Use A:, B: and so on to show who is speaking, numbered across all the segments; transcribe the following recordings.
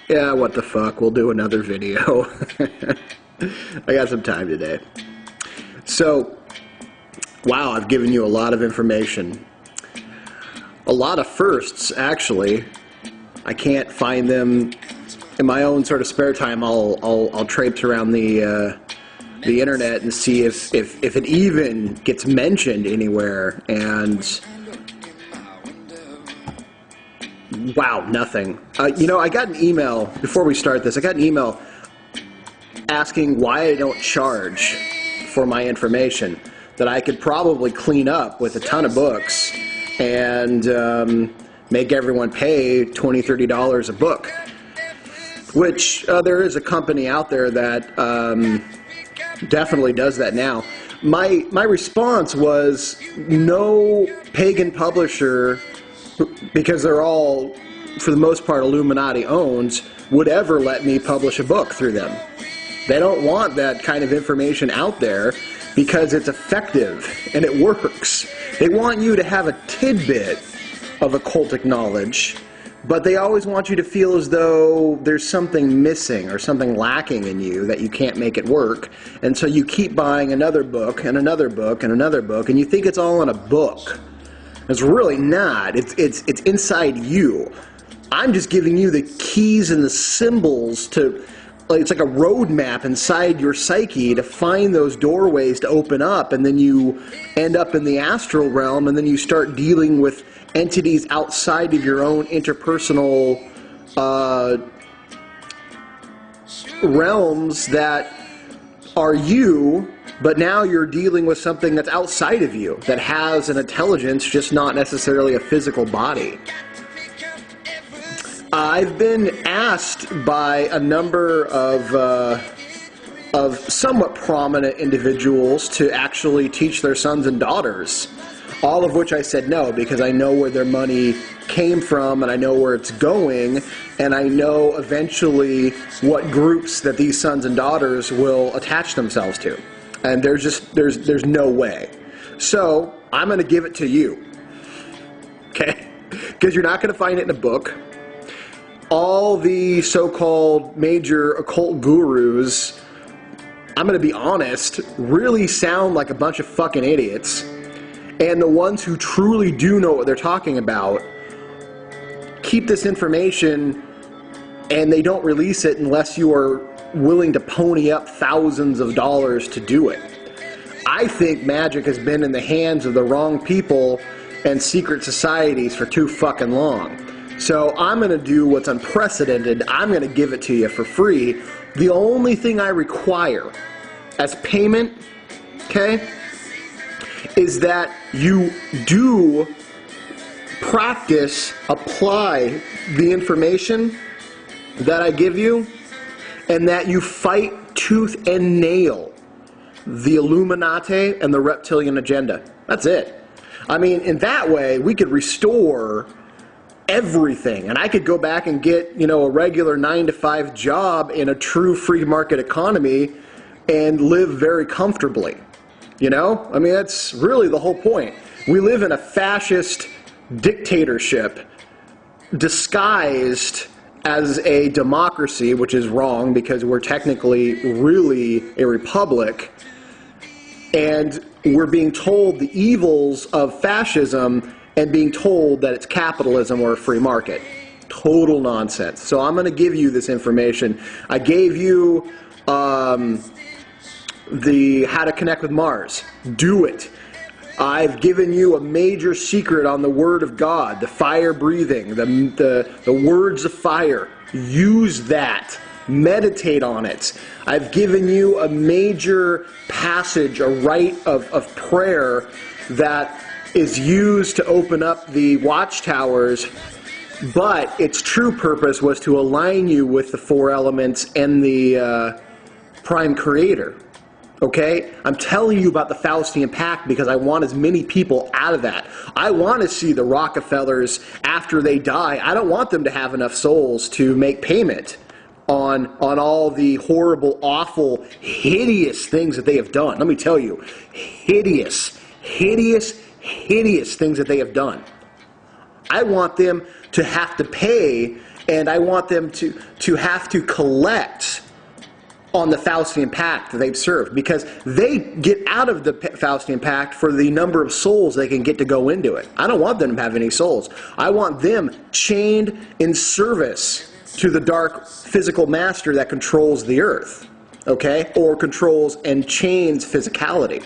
A: Yeah, what the fuck, we'll do another video. I got some time today. So, wow, I've given you a lot of information. A lot of firsts, actually. I can't find them in my own sort of spare time. I'll traipse around the internet and see if it even gets mentioned anywhere, and wow, nothing. You know, I got an email, before we start this, I got an email asking why I don't charge for my information, that I could probably clean up with a ton of books and make everyone pay $20, $30 a book, which there is a company out there that definitely does that now. My response was, no pagan publisher, because they're all, for the most part, Illuminati owned, would ever let me publish a book through them. They don't want that kind of information out there because it's effective and it works. They want you to have a tidbit of occultic knowledge, but they always want you to feel as though there's something missing or something lacking in you, that you can't make it work. And so you keep buying another book and another book and another book, and you think it's all in a book. It's really not. It's inside you. I'm just giving you the keys and the symbols to, like, it's like a roadmap inside your psyche to find those doorways to open up, and then you end up in the astral realm, and then you start dealing with entities outside of your own interpersonal realms that are you, but now you're dealing with something that's outside of you, that has an intelligence, just not necessarily a physical body. I've been asked by a number of somewhat prominent individuals to actually teach their sons and daughters, all of which I said no, because I know where their money came from, and I know where it's going, and I know eventually what groups that these sons and daughters will attach themselves to. And there's no way. So I'm going to give it to you, okay? Because you're not going to find it in a book. All the so-called major occult gurus, I'm going to be honest, really sound like a bunch of fucking idiots. And the ones who truly do know what they're talking about keep this information, and they don't release it unless you are willing to pony up thousands of dollars to do it. I think magic has been in the hands of the wrong people and secret societies for too fucking long. So I'm going to do what's unprecedented. I'm going to give it to you for free. The only thing I require as payment, okay, is that you do practice, apply the information that I give you, and that you fight tooth and nail the Illuminati and the reptilian agenda. That's it. I mean, in that way, we could restore everything, and I could go back and get, you know, a regular 9-to-5 job in a true free market economy and live very comfortably. You know? I mean, that's really the whole point. We live in a fascist dictatorship disguised as a democracy, which is wrong because we're technically really a republic, and we're being told the evils of fascism and being told that it's capitalism or a free market. Total nonsense. So I'm going to give you this information. I gave you the how to connect with Mars. Do it. I've given you a major secret on the Word of God, the fire breathing, the words of fire. Use that. Meditate on it. I've given you a major passage, a rite of prayer that is used to open up the watchtowers, but its true purpose was to align you with the four elements and the prime creator. Okay? I'm telling you about the Faustian Pact because I want as many people out of that. I want to see the Rockefellers, after they die, I don't want them to have enough souls to make payment on all the horrible, awful, hideous things that they have done. Let me tell you, hideous, hideous, hideous things that they have done. I want them to have to pay and I want them to have to collect on the Faustian Pact that they've served, because they get out of the Faustian Pact for the number of souls they can get to go into it. I don't want them to have any souls. I want them chained in service to the dark physical master that controls the earth, okay, or controls and chains physicality.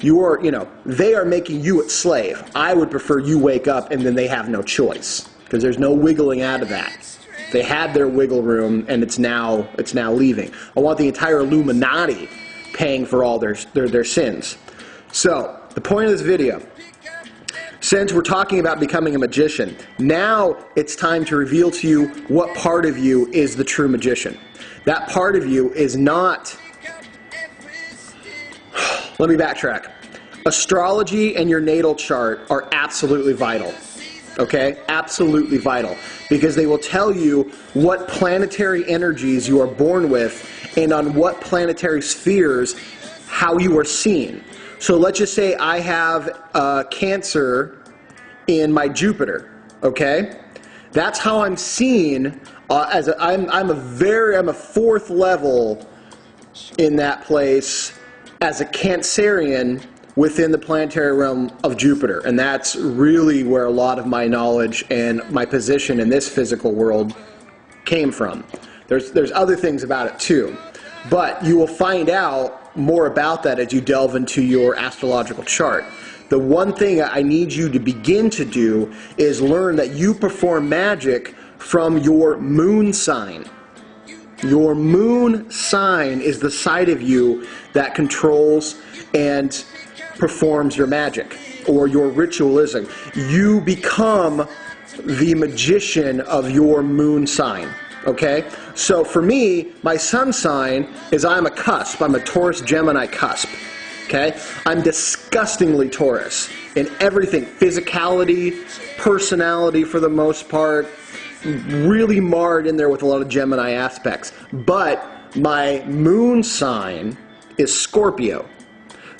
A: They are making you a slave. I would prefer you wake up and then they have no choice, because there's no wiggling out of that. They had their wiggle room, and it's now leaving. I want the entire Illuminati paying for all their sins. So, the point of this video, since we're talking about becoming a magician, now it's time to reveal to you what part of you is the true magician. That part of you is not... Let me backtrack. Astrology and your natal chart are absolutely vital. Okay? Absolutely vital. Because they will tell you what planetary energies you are born with, and on what planetary spheres how you are seen. So let's just say I have Cancer in my Jupiter. Okay? That's how I'm seen. I'm a fourth level in that place as a Cancerian within the planetary realm of Jupiter. And that's really where a lot of my knowledge and my position in this physical world came from. There's other things about it too. But you will find out more about that as you delve into your astrological chart. The one thing I need you to begin to do is learn that you perform magic from your moon sign. Your moon sign is the side of you that controls and performs your magic or your ritualism. You become the magician of your moon sign. Okay? So for me, my sun sign is I'm a cusp. I'm a Taurus Gemini cusp. Okay? I'm disgustingly Taurus in everything. Physicality, personality for the most part, really marred in there with a lot of Gemini aspects. But my moon sign is Scorpio.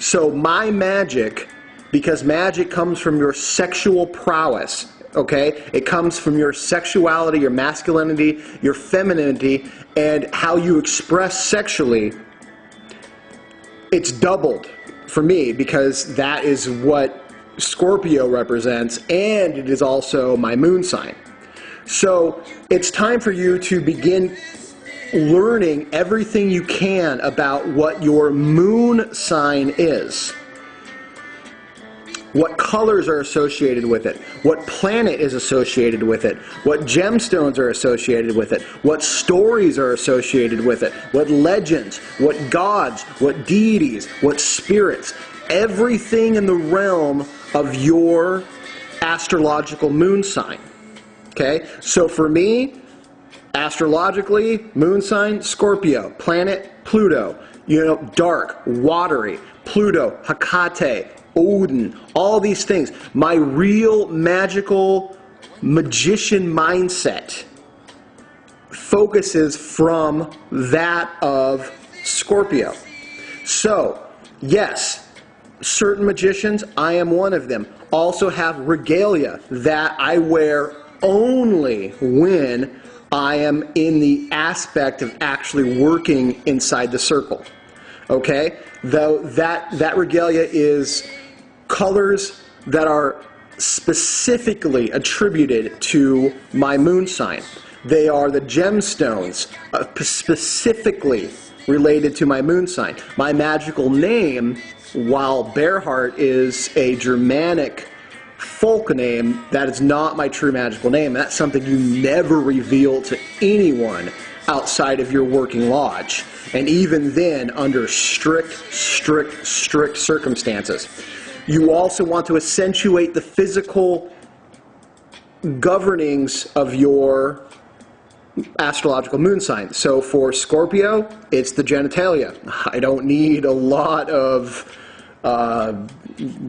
A: So my magic, because magic comes from your sexual prowess, okay? It comes from your sexuality, your masculinity, your femininity, and how you express sexually. It's doubled for me, because that is what Scorpio represents, and it is also my moon sign. So it's time for you to begin learning everything you can about what your moon sign is. What colors are associated with it, what planet is associated with it, what gemstones are associated with it, what stories are associated with it, what legends, what gods, what deities, what spirits, everything in the realm of your astrological moon sign. Okay? So for me, astrologically, moon sign, Scorpio, planet, Pluto, dark, watery, Pluto, Hecate, Odin, all these things. My real magical magician mindset focuses from that of Scorpio. So, yes, certain magicians, I am one of them, also have regalia that I wear only when I am in the aspect of actually working inside the circle. Okay? Though that regalia is colors that are specifically attributed to my moon sign. They are the gemstones specifically related to my moon sign. My magical name, while Bearheart is a Germanic folk name, that is not my true magical name. That's something you never reveal to anyone outside of your working lodge, and even then under strict circumstances. You also want to accentuate the physical governings of your astrological moon sign. So for Scorpio, it's the genitalia. I don't need a lot of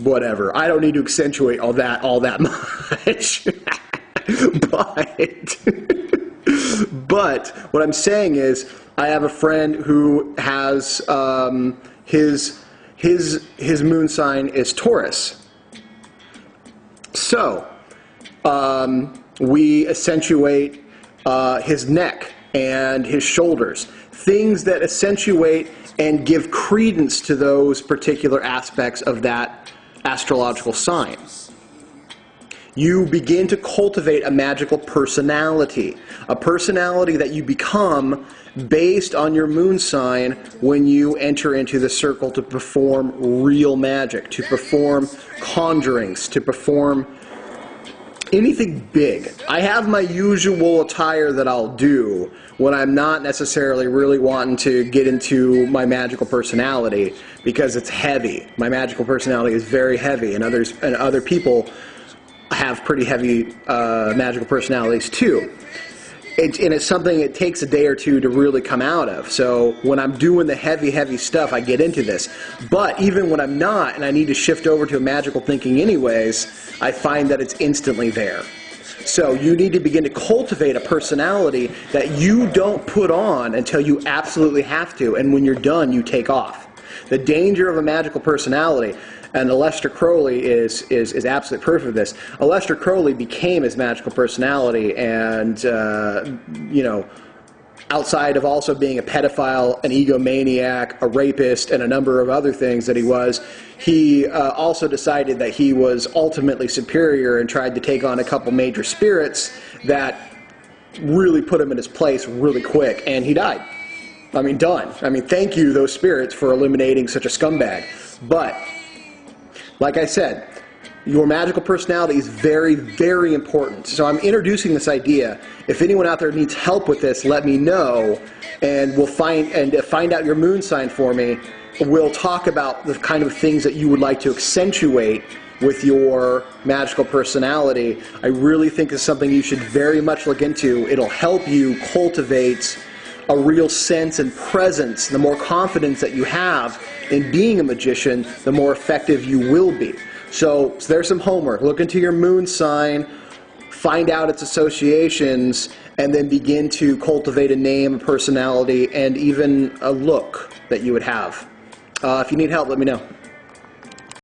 A: whatever. I don't need to accentuate all that much. But what I'm saying is, I have a friend who has his moon sign is Taurus. So we accentuate his neck and his shoulders. Things that accentuate and give credence to those particular aspects of that astrological sign. You begin to cultivate a magical personality, a personality that you become based on your moon sign when you enter into the circle to perform real magic, to perform conjurings, to perform anything big. I have my usual attire that I'll do when I'm not necessarily really wanting to get into my magical personality because it's heavy. My magical personality is very heavy, and other people have pretty heavy magical personalities too. And it's something it takes a day or two to really come out of. So when I'm doing the heavy stuff, I get into this. But even when I'm not, and I need to shift over to a magical thinking anyways, I find that it's instantly there. So you need to begin to cultivate a personality that you don't put on until you absolutely have to, and when you're done, you take off. The danger of a magical personality, and Aleister Crowley is absolutely proof of this. Aleister Crowley became his magical personality, and outside of also being a pedophile, an egomaniac, a rapist, and a number of other things that he was, he also decided that he was ultimately superior and tried to take on a couple major spirits that really put him in his place really quick, and he died. I mean, done. I mean, thank you, those spirits, for eliminating such a scumbag. But, like I said, your magical personality is very, very important. So I'm introducing this idea. If anyone out there needs help with this, let me know, and we'll find out your moon sign for me. We'll talk about the kind of things that you would like to accentuate with your magical personality. I really think it's something you should very much look into. It'll help you cultivate a real sense and presence. The more confidence that you have in being a magician, the more effective you will be. So there's some homework. Look into your moon sign, find out its associations, and then begin to cultivate a name, a personality, and even a look that you would have. If you need help, let me know.